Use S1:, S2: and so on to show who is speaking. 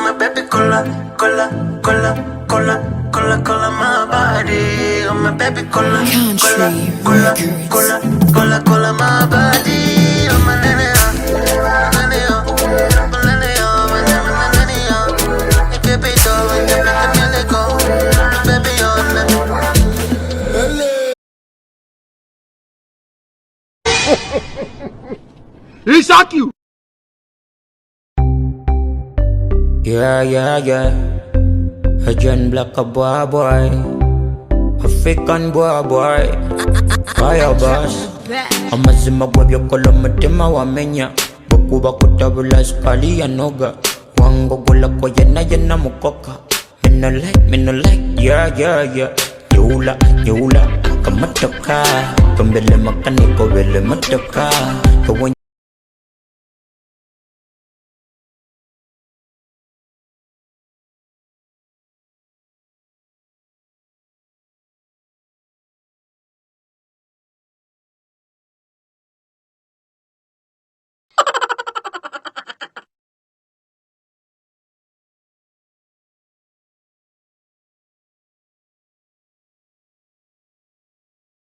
S1: my baby cola, cola, cola, cola, cola, cola my body. Oh my baby cola, cola, cola, cola, cola, cola my body. Oh my nene, nene, nene, nene, y baby doll, y te me go, baby on me.
S2: He shock you.
S3: Yeah, yeah, yeah. Agent Black a boy. African boy. Fire boss. Amazima gwabyo koloma tema wamenya. Bakuba kutabula skali ya noga. Wango gula kwa yana mukoka. Me no like, yeah, yeah, yeah. Yula, kamatoka. Pembele makaniko vele matoka.